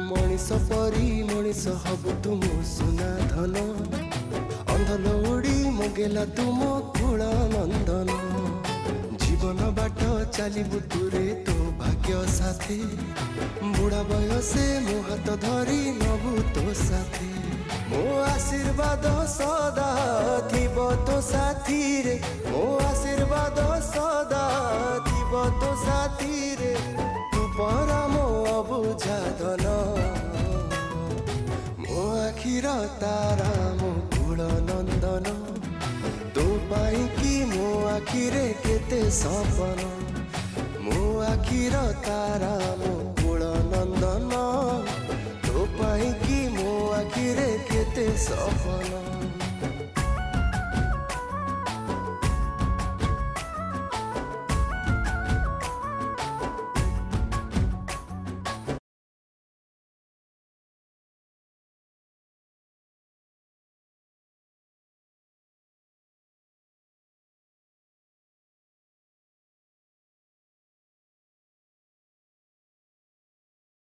मनीष परी मनीष हबु तुम सुना धन अंध लौड़ी मगेला तुम कुल नंदन जीवन बाट चलबु तुरे तो भाग्य साथी बुढ़ा बयसे मो हाथ धरी नबु तो साथी मो आशीर्वाद सदा थिब तो साथी रे मो आशीर्वाद सदा थिब तो साथी रे तू परम अबुझा धन मो आखिर तारा मो कुल नंदन तो पाई कि मो आखिरे केते सपन मो आखिर तारा मो कुल नंदन तो पाई कि मो आखिरे केते सपन।